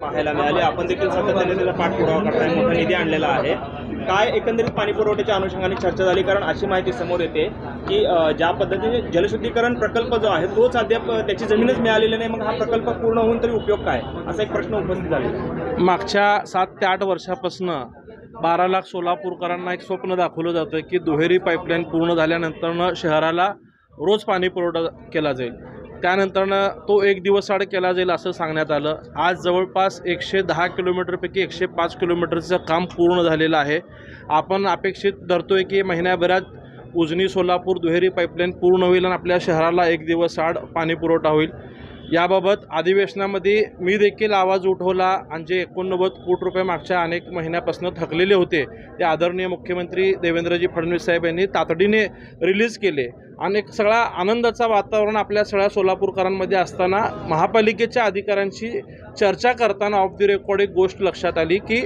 पाहायला मिळाले। आपण देखील सातत्याने त्याचा पाठपुरावा करताय, मोठा निधी आणलेला आहे। काय एकंदरीत पाणी पुरवठ्याच्या अनुषंगाने चर्चा झाली, कारण अशी माहिती समोर येते की ज्या पद्धतीने जलशुद्धीकरण प्रकल्प जो आहे तोच अद्याप त्याची जमीनच मिळालेली नाही, मग हा प्रकल्प पूर्ण होऊन तरी उपयोग काय, असा एक प्रश्न उपस्थित झाला। मागच्या 7 ते 8 वर्षापासून 12 लाख सोलापूरकरांना एक स्वप्न दाखवलं जातं की दुहेरी पाईपलाईन पूर्ण झाल्यानंतर शहराला रोज पाणी पुरवठा केला जाईल। त्यानंतर तो एक दिवस आड केला जाईल असं सांगण्यात आलं। आज जवळपास 110 किलोमीटरपैकी 105 किलोमीटरचं काम पूर्ण झालेलं आहे। आपण अपेक्षित धरतोय की महिन्याभरात उजनी सोलापूर दुहेरी पाईपलाईन पूर्ण होईल आणि आपल्या शहराला एक दिवस आड पाणी पुरवठा होईल। याबाबत अधिवेशनामध्ये मी देखील आवाज उठवला आणि जे 89 कोटी रुपये मागच्या अनेक महिन्यापासून थकलेले होते ते आदरणीय मुख्यमंत्री देवेंद्रजी फडणवीस साहेब यांनी तातडीने रिलीज केले आणि एक सगळा आनंदाचा वातावरण आपल्या सगळ्या सोलापूरकरांमध्ये असताना महापालिकेच्या अधिकाऱ्यांशी चर्चा करताना ऑफ द रेकॉर्ड एक गोष्ट लक्षात आली की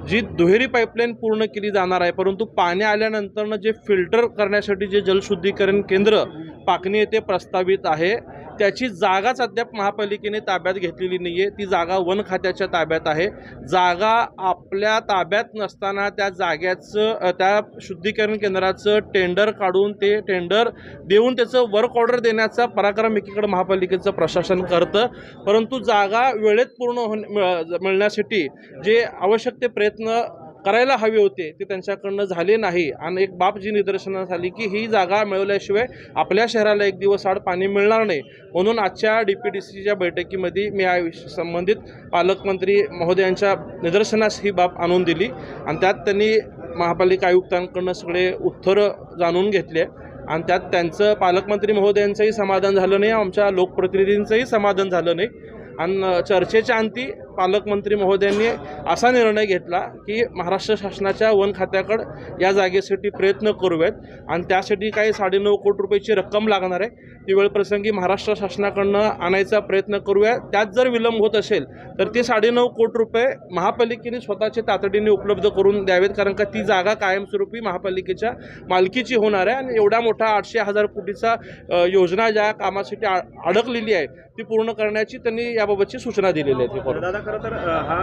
जी दुहेरी पाईपलाईन पूर्ण केली जाणार आहे, परंतु पाणी आल्यानंतर जे फिल्टर करण्यासाठी जे जलशुद्धीकरण केंद्र पाकणी येथे प्रस्तावित आहे त्याची जागाच अद्याप महापालिकेने ताब्यात घेतलेली नाही आहे। ती जागा वन खात्याच्या ताब्यात आहे। जागा आपल्या ताब्यात नसताना त्या जाग्याचं त्या शुद्धीकरण केंद्राचं टेंडर काढून ते टेंडर देऊन त्याचं वर्क ऑर्डर देण्याचा पराक्रम एकीकडे महापालिकेचं प्रशासन करतं, परंतु जागा वेळेत पूर्ण मिळण्यासाठी जे आवश्यक ते प्रयत्न करायला हवे होते ते त्यांच्याकडनं झाले नाही। आणि एक बाब जी निदर्शनास आली की ही जागा मिळवल्याशिवाय आपल्या शहराला एक दिवस आड पाणी मिळणार नाही। म्हणून आजच्या DPDCच्या बैठकीमध्ये मी या संबंधित पालकमंत्री महोदयांच्या निदर्शनास ही बाब आणून दिली आणि त्यात त्यांनी महापालिका आयुक्तांकडून सगळे उत्तर जाणून घेतले आणि त्यात त्यांचं पालकमंत्री महोदयांचंही समाधान झालं नाही, आमच्या लोकप्रतिनिधींचंही समाधान झालं नाही। आणि चर्चेच्या अंती पालकमंत्री महोदयांनी असा निर्णय घेतला की महाराष्ट्र शासनाच्या वन खात्याकडे या जागेसाठी प्रयत्न करूयात आणि त्यासाठी काही 9.5 कोटी रुपयाची रक्कम लागणार आहे, ती वेळप्रसंगी महाराष्ट्र शासनाकडनं आणायचा प्रयत्न करूया। त्यात जर विलंब होत असेल तर ते 9.5 कोटी रुपये महापालिकेने स्वतःचे तातडीने उपलब्ध करून द्यावेत, कारण का ती जागा कायमस्वरूपी महापालिकेच्या मालकीची होणार आहे आणि एवढा मोठा 800,000 कोटीचा योजना ज्या कामासाठी अडकलेली आहे ती पूर्ण करण्याची त्यांनी याबाबतची सूचना दिलेली आहे। दादा, खरं तर हा